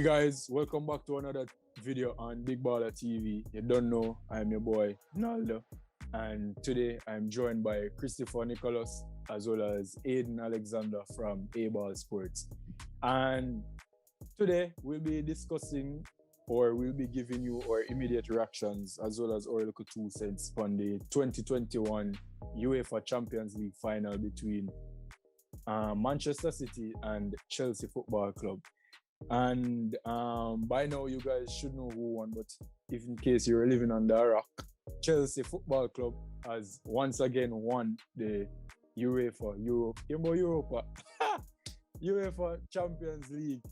Hey guys, welcome back to another video on Balla TV. You don't know, I'm your boy Naldo, and today I'm joined by Christopher Nicholas as well as Aidan Alexander from A-Ball Sports. And today we'll be discussing, or we'll be giving you our immediate reactions as well as our little 2 cents on the 2021 UEFA Champions League final between Manchester City and Chelsea Football Club. And by now you guys should know who won, but if in case you're living under a rock, Chelsea Football Club has once again won the UEFA Champions League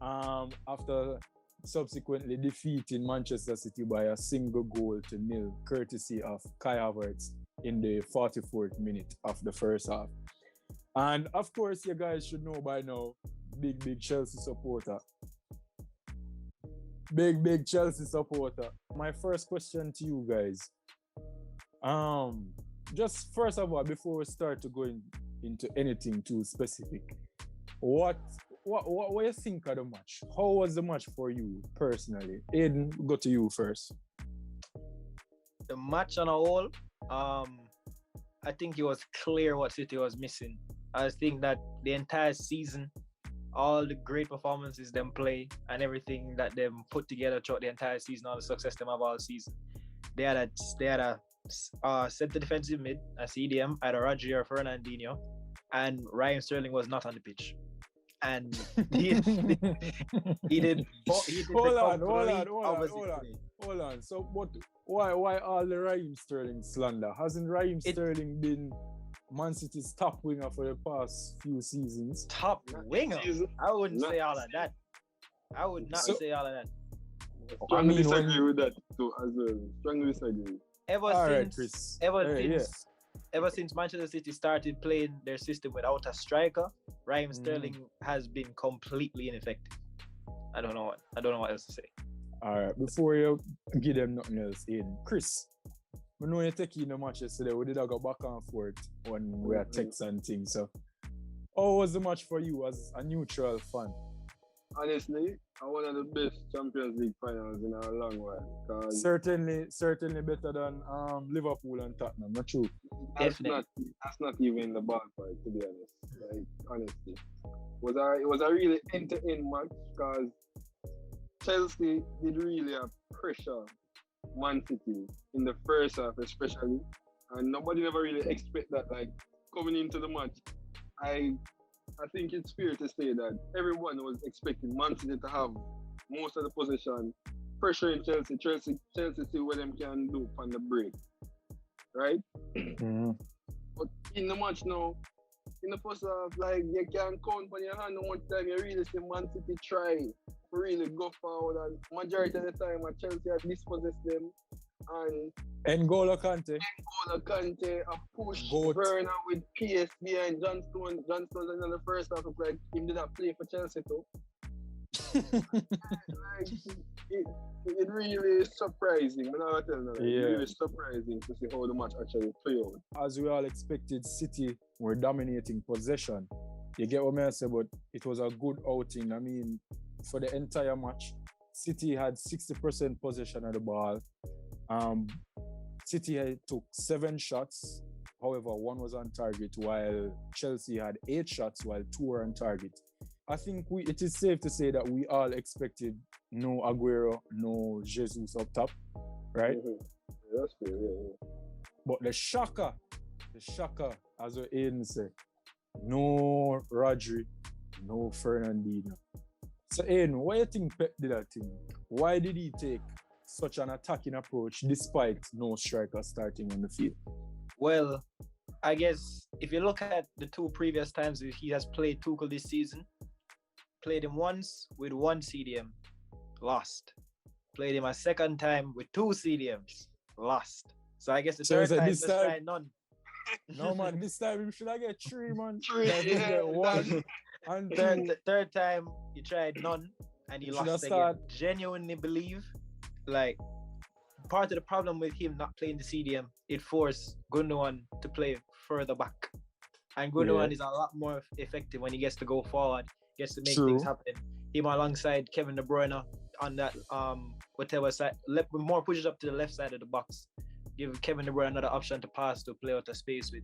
after subsequently defeating Manchester City by a single goal to nil, courtesy of Kai Havertz in the 44th minute of the first half. And of course, you guys should know by now, big Chelsea supporter. Big Chelsea supporter. My first question to you guys. Just first of all, before we start to go into anything too specific, what you think of the match? How was the match for you personally? Aidan, go to you first. The match on a whole, I think it was clear what City was missing. I think that the entire season, all the great performances them play and everything that them put together throughout the entire season, all the success them have all season, they had a center defensive mid, a CDM, either Rodri or Fernandinho, and Raheem Sterling was not on the pitch. And he did Hold on. So why all the Raheem Sterling slander? Hasn't Raheem Sterling been Man City's top winger for the past few seasons? Top winger? I wouldn't say all of that. I would not say all of that. Strongly disagree with that too, as well. Strongly disagree. Ever since Manchester City started playing their system without a striker, Raheem Sterling has been completely ineffective. I don't know what else to say. All right, before you give them nothing else in, Chris, I know you're taking the match yesterday. We did go back and forth when we had texts and things. So, how was the match for you as a neutral fan? Honestly, one of the best Champions League finals in a long while. Certainly better than Liverpool and Tottenham. Not true. That's not even the ballpark, to be honest. Like, honestly, it was a really end-to-end match because Chelsea did really have pressure Man City in the first half, especially, and nobody never really expect that. Like, coming into the match, I think it's fair to say that everyone was expecting Man City to have most of the possession, pressure in Chelsea see what them can do on the break, right? Mm-hmm. But in the match now, in the first half, like, you can count on your hand one time you really see Man City try to really go forward, and majority of the time Chelsea had dispossessed them, and N'Golo Kante, a push Werner with PS behind John Stones in the first half, looked like he did not play for Chelsea too. Like, it really is surprising. Really surprising to see how the match actually played out. As we all expected, City were dominating possession. You get what I say, but it was a good outing. I mean, for the entire match, City had 60% possession of the ball. City took 7 shots. However, 1 was on target, while Chelsea had 8 shots, while 2 were on target. I think it is safe to say that we all expected no Aguero, no Jesus up top, right? Mm-hmm. That's fair, yeah. But the shocker, as Aidan said, no Rodri, no Fernandinho. So Aidan, what do you think Pep did that thing? Why did he take such an attacking approach despite no striker starting on the field? Well, I guess if you look at the 2 previous times he has played Tuchel this season, played him once with 1 CDM, lost. Played him a second time with 2 CDMs, lost. So I guess the third time, just try none. No, man, this time you should have get 3, man. 3, get 1 and 2. Third time, you tried none and he lost again. Genuinely believe, like, part of the problem with him not playing the CDM, it forced Gundogan to play further back. And Gundogan is a lot more effective when he gets to go forward, gets to make things happen. him alongside Kevin De Bruyne on that whatever side, more pushes up to the left side of the box. Give Kevin De Bruyne another option to pass to play out of space with.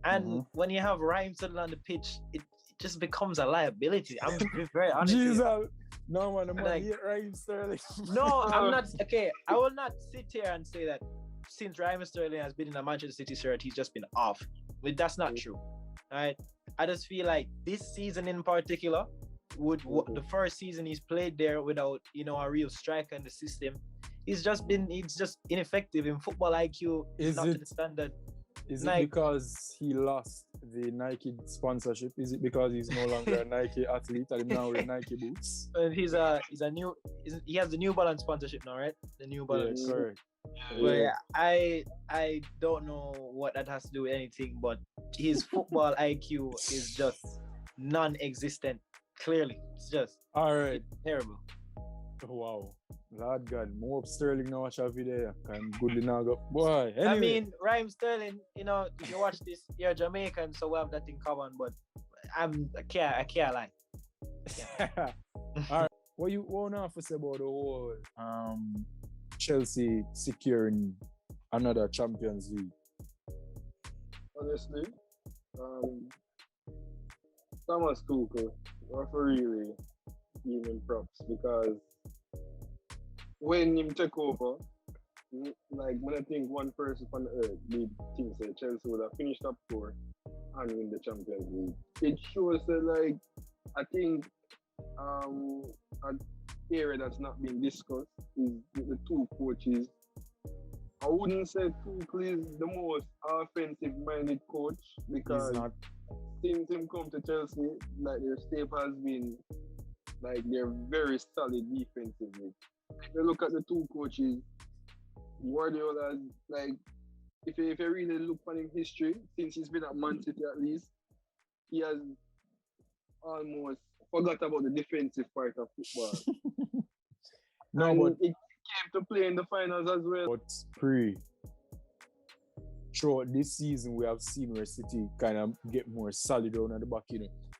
And when you have Raheem Sterling on the pitch, it just becomes a liability. I'm very honest. Jesus. No man, hate Raheem Sterling. No, I'm not. Okay, I will not sit here and say that since Raheem Sterling has been in a Manchester City shirt, he's just been off. But that's not true. Right? I just feel like this season in particular, the first season he's played there without, a real striker in the system, he's just ineffective in football IQ. Is not to the standard. Is it because he lost the Nike sponsorship? Is it because he's no longer a Nike athlete and now with Nike boots? He has the New Balance sponsorship now, right? The New Balance. Yeah, correct. But I don't know what that has to do with anything, but his football IQ is just non-existent. Clearly, it's just terrible. Wow. Lord God, more Sterling now watch a video. I'm good now go. Boy, anyway. I mean, Raheem Sterling, if you watch this, you're Jamaican, so we have that in common, but I can't lie. Yeah. Alright. What you want to say about the whole Chelsea securing another Champions League? Honestly, Thomas Tuchel, not for really even props, because when him take over, like when I think one person on the earth did think that Chelsea would have finished top 4 and win the Champions League, it shows that, like, I think an area that's not been discussed is the two coaches. I wouldn't say Tuchel is the most offensive-minded coach, because since him come to Chelsea, like, their staple has been, like, they're very solid defensively. If you look at the two coaches, Guardiola, like, if you really look at his history, since he's been at Man City at least, he has almost forgot about the defensive part of football. But it came to play in the finals as well. But throughout this season, we have seen where City kind of get more solid down at the back,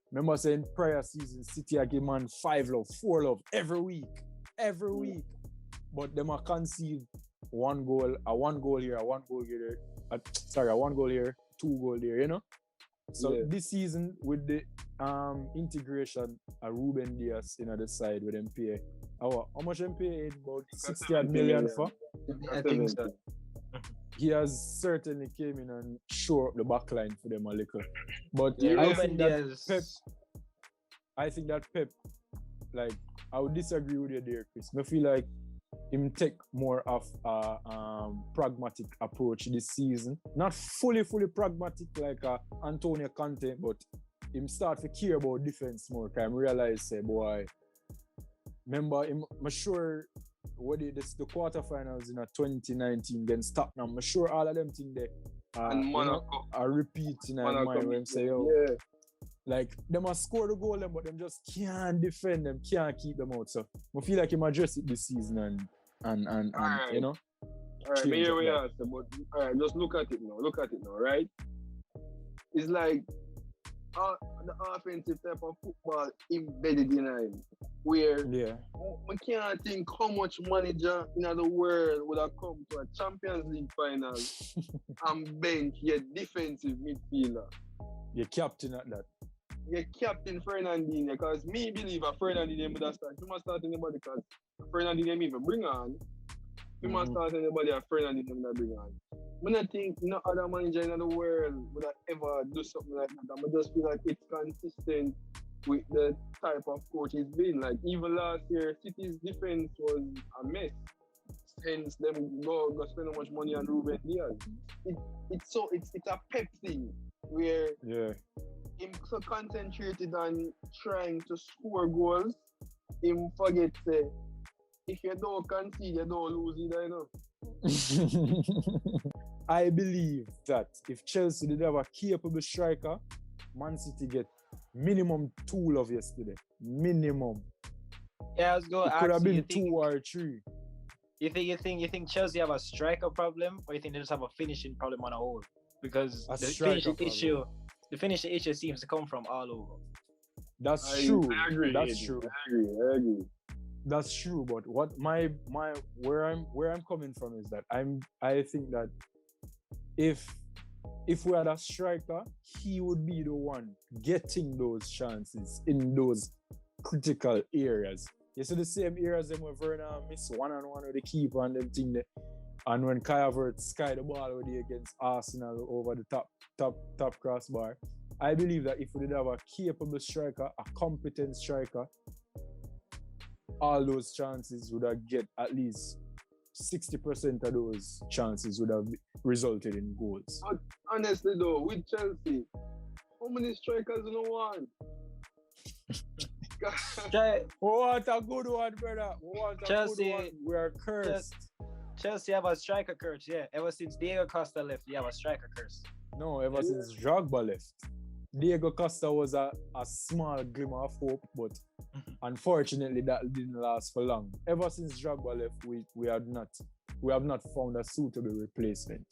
Remember saying prior season, City give man 5 love, 4 love every week. But them are concede one goal here, a one goal here, 2 goal there, So this season with the integration of Ruben Dias in the side with them pay. How much them pay? About 60 million for? I think so. He has certainly came in and shore up the back line for them a little. But I think that Pep, like, I would disagree with you there, Chris. I feel like him take more of a pragmatic approach this season. Not fully pragmatic like Antonio Kante, but him start to care about defense more. Cause I realize, say, boy, remember him, I'm sure what the quarterfinals in 2019 against Tottenham, I'm sure all of them things there are repeating in my mind when say, like, they must score the goal, but them just can't defend them, can't keep them out. So I feel like he might address it this season and right. you know. All right, here we are. But all right, just look at it now, right? It's like the offensive type of football embedded in him, where we can't think how much manager in the world would have come to a Champions League final and bench your defensive midfielder. You're captain at that. You're captain Fernandinho, because me believe a Fernandinho would have started. You must start anybody, because Fernandinho even bring on. You must start anybody a Fernandinho would bring on. I don't think no other manager in the world would have ever do something like that. I just feel like it's consistent with the type of coach he's been. Like, even last year, City's defense was a mess. Hence them go spend so much money on Ruben Dias. It's a Pep thing where him so concentrated on trying to score goals, him forget say, if you don't concede, you don't lose either, I believe that if Chelsea did have a capable striker, Man City get minimum 2 love yesterday. Minimum. Yeah, I was going to ask you. It could have been 2 or 3. You think Chelsea have a striker problem, or you think they just have a finishing problem on a whole? Because the finishing issue seems to come from all over. That's true. I agree. That's Aidan. true. I agree. That's true. But what my where I'm coming from is that I think that if we had a striker, he would be the one getting those chances in those critical areas. You see the same areas them where Werner miss one-on-one with the keeper and them thing there. And when Kai Havertz sky the ball with you against Arsenal over the top crossbar, I believe that if we did have a capable striker, a competent striker, all those chances would have get at least 60% of those chances would have resulted in goals. But honestly though, with Chelsea, how many strikers do you want? What a good one, brother. What a Chelsea, good one. We are cursed. Chelsea have a striker curse, yeah. Ever since Diego Costa left, you have a striker curse. No, ever since Drogba left. Diego Costa was a small glimmer of hope, but unfortunately that didn't last for long. Ever since Drogba left, we have not found a suitable replacement.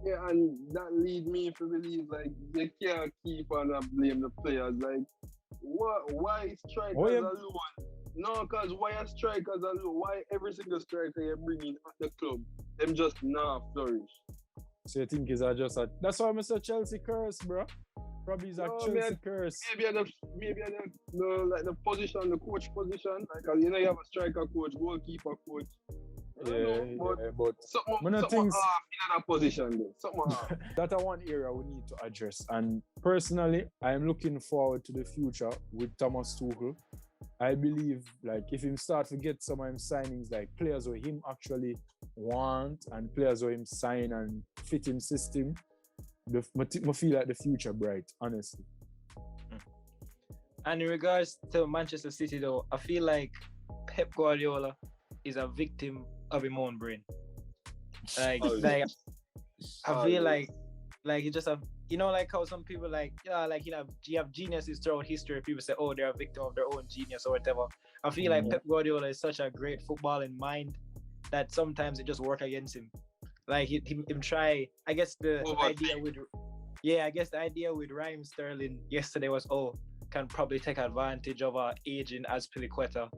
Yeah, and that lead me to believe like they can't keep on blame the players. Like, why strikers alone? No, because why are strikers alone? Why every single striker you bring in at the club, them just not flourish? So you think it's just a... That's why I'm saying Chelsea curse, bro. Probably it's a Chelsea curse. Maybe like the position, the coach position. Like, you know, you have a striker coach, goalkeeper coach. But something off in that position though. Something off. That's one area we need to address. And personally, I am looking forward to the future with Thomas Tuchel. I believe, like, if him start to get some of him signings, like players who him actually want and players who him sign and fit him system, I feel like the future bright, honestly. And in regards to Manchester City, though, I feel like Pep Guardiola is a victim of his own brain. I feel like he just have, you know, like how some people like you have geniuses throughout history. People say, oh, they're a victim of their own genius or whatever. I feel like Pep Guardiola is such a great footballing mind that sometimes it just work against him. Like him try. I guess the idea with Raheem Sterling yesterday was, can probably take advantage of our aging Azpilicueta,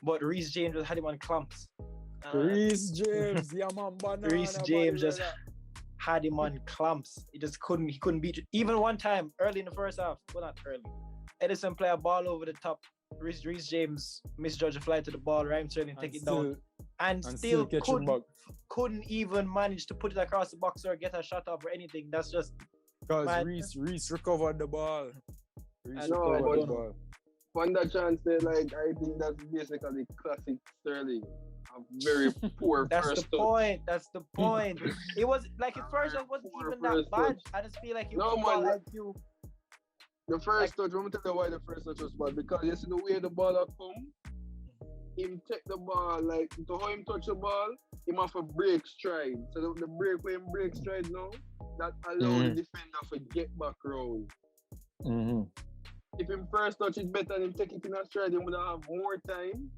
but Reece James had him on clamps. Reece James, yeah man, banana. Reece James just had him on clamps. He couldn't beat it. Even one time early in the first half, well, not early. Edison play a ball over the top. Reece James misjudge a fly to the ball. Raheem Sterling take it down, and still couldn't even manage to put it across the box or get a shot off or anything. That's just because Reece recovered the ball. On that chance, like, I think that's basically classic Sterling. A very poor first touch. That's the point. It was like his first touch wasn't even that bad. I just feel like he was IQ. The first touch, let me tell you why the first touch was bad. Because you see the way the ball had come, him take the ball, like, to how him touch the ball, him have a break stride. So the break when him break stride now, that allow the defender to get back round. Mm-hmm. If him first touch it better and him take it in a stride, he would have more time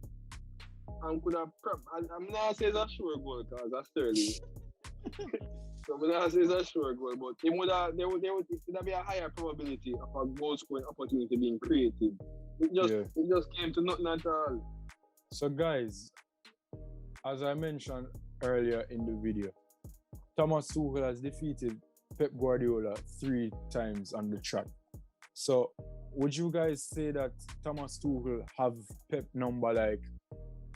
and could have prep. I'm not saying it's a sure goal because that's Sterling. So I'm not saying it's a sure goal, but there would be a higher probability of a goal scoring opportunity being created. It just came to nothing at all. So guys, as I mentioned earlier in the video, Thomas Tuchel has defeated Pep Guardiola 3 times on the track. So would you guys say that Thomas Tuchel have Pep number, like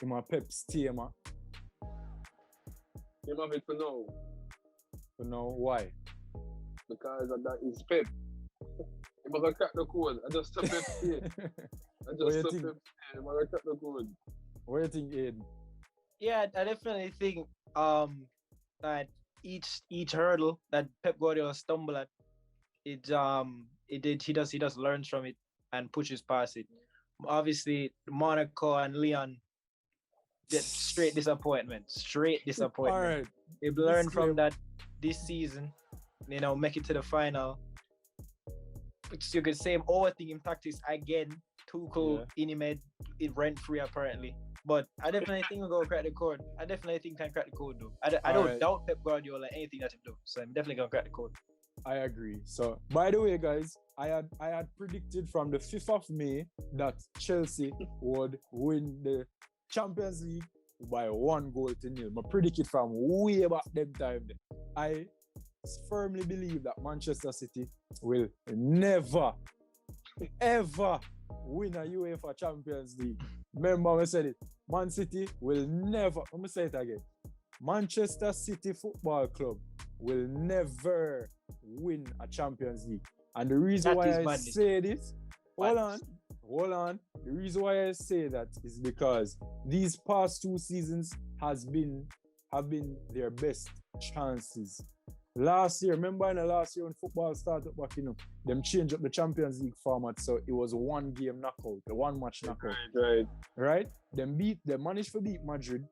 him a Pep's team? Him have it for now. For now, why? Because that is Pep. Him have to crack the code. I just stop Pep here. I'm gonna crack the code. What do you think, Aidan? Yeah, I definitely think that each hurdle that Pep Guardiola stumbled at, he does learns from it and pushes past it. Obviously, Monaco and Lyon get straight disappointment. All right. They've learned from that this season. You know, make it to the final. Which you could say overthink in practice again. Tuchel Inimed it rent free apparently. But I definitely think we'll go crack the code. I don't doubt Pep Guardiola anything that he do. So I'm definitely gonna crack the code. I agree. So, by the way, guys, I had predicted from the 5th of May that Chelsea would win the Champions League by 1-0. I predicted from way back them time. I firmly believe that Manchester City will never, ever win a UEFA Champions League. Remember I said it. Man City will never, let me say it again. Manchester City Football Club will never win a Champions League. And the reason why I say this, hold on. The reason why I say that is because these past 2 seasons have been their best chances. Last year, remember in the last year when football started back, them changed up the Champions League format, so it was 1 game knockout, the 1 match knockout. Right? They managed to beat Madrid.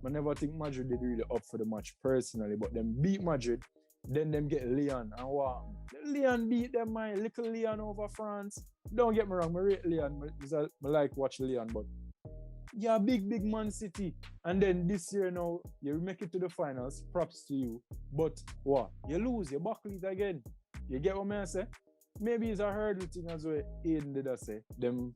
I never think Madrid did really up for the match personally, but them beat Madrid, then them get Lyon. And what? Lyon beat them, my little Lyon over France. Don't get me wrong, I rate Lyon. I like watch Lyon, but yeah, big Man City. And then this year now, you make it to the finals, props to you. But what? You lose, you buckle it again. You get what I say? Maybe it's a hurdle thing as well. Aidan did I say. Them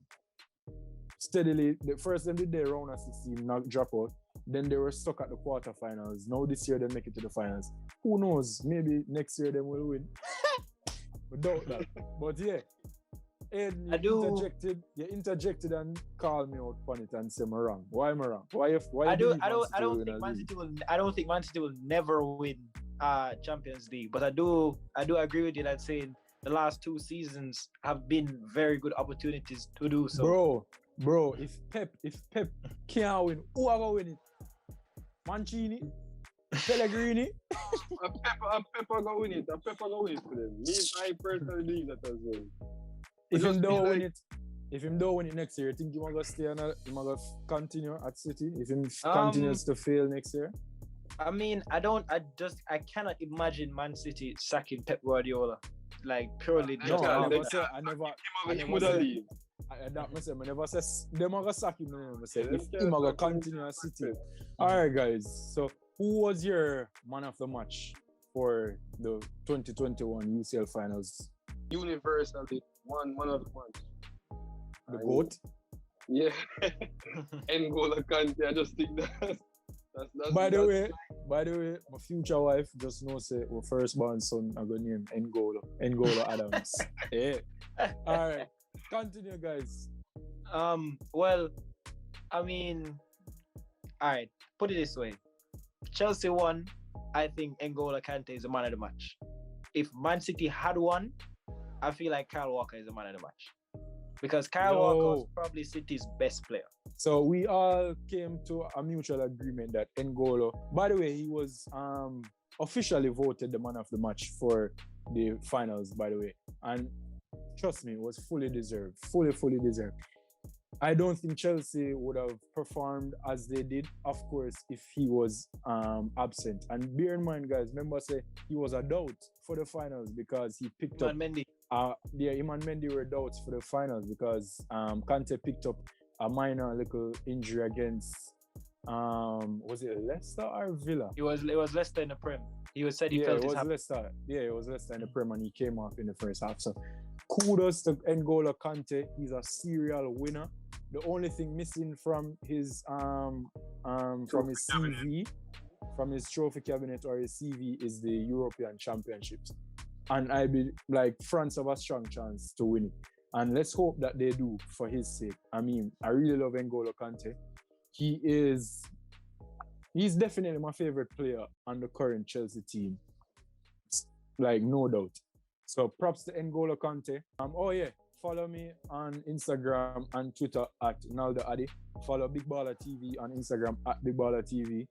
steadily, the first them did their round of 16, not drop out. Then they were stuck at the quarterfinals. Now this year they make it to the finals. Who knows? Maybe next year they will win. Without that. But yeah. Aidan, you interjected and called me out on it and say I'm wrong. Why am I wrong? I don't think Man City will never win Champions League. But I do agree with you that saying the last 2 seasons have been very good opportunities to do so. Bro, if Pep can't win, who are gonna win it? Mancini? Pellegrini? A Pep gonna win it. Pep gonna win it for them. I personally believe that as well. If him don't win it next year, you think he might go stay he might go continue at City? If he continues to fail next year? I mean, I cannot imagine Man City sacking Pep Guardiola. Like purely I never say them are gonna sack him. I say if him gonna continue at City. Alright guys, so who was your man of the match for the 2021 UCL finals? Universally, one of the ones. The GOAT? Yeah. N'Golo Kante, I just think that's By the way, my future wife just knows say my firstborn son I gonna name N'Golo Adams. Yeah. Alright. Continue guys. Well, I mean, alright, put it this way. Chelsea won. I think N'Golo Kante is the man of the match. If Man City had won, I feel like Kyle Walker is the man of the match. Because Kyle Walker was probably City's best player. So we all came to a mutual agreement that N'Golo, by the way, he was officially voted the man of the match for the finals, by the way. And trust me, it was fully deserved. Fully deserved. I don't think Chelsea would have performed as they did, of course, if he was absent. And bear in mind, guys, remember say he was a doubt for the finals because he picked up... Mendy. Him and Mendy were doubts for the finals because Kante picked up a minor little injury against, was it Leicester or Villa? It was Leicester in the Prem. He felt it was Leicester. Yeah, it was Leicester in the Prem and he came off in the first half. So kudos to N'Golo Kante. He's a serial winner. The only thing missing from his CV, from his trophy cabinet or his CV is the European Championships. And I be like France have a strong chance to win it. And let's hope that they do for his sake. I mean, I really love N'Golo Kante. He's definitely my favorite player on the current Chelsea team. Like, no doubt. So props to N'Golo Kante. Follow me on Instagram and Twitter at NALDO'S. Follow Big Balla TV on Instagram at Big Balla TV.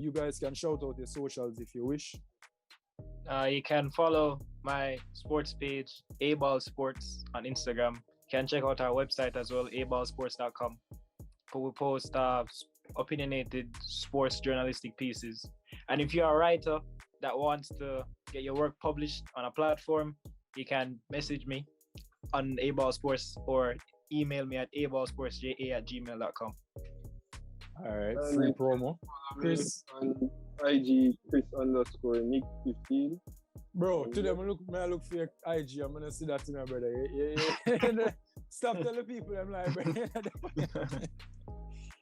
You guys can shout out your socials if you wish. You can follow my sports page, A-Ball Sports, on Instagram. You can check out our website as well, aballsports.com. We post opinionated sports journalistic pieces. And if you're a writer that wants to get your work published on a platform, you can message me on A-Ball Sports or email me at aballsportsja@gmail.com. All right, free promo. Chris. On IG, Chris_Nick15. Bro, today I look for your IG. I'm gonna see that in my brother. Yeah. Stop telling people I'm like, bro.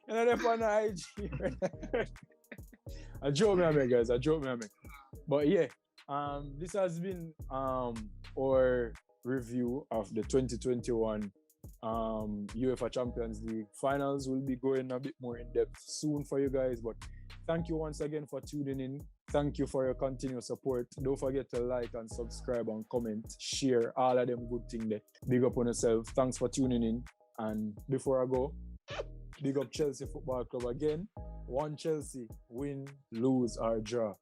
And then on the IG. I joke me, guys. But yeah, this has been our review of the 2021 UEFA Champions League finals. We'll be going a bit more in depth soon for you guys. But thank you once again for tuning in. Thank you for your continued support. Don't forget to like and subscribe and comment, share all of them good things there. Big up on yourself. Thanks for tuning in. And before I go, big up Chelsea Football Club again. One Chelsea, win, lose or draw.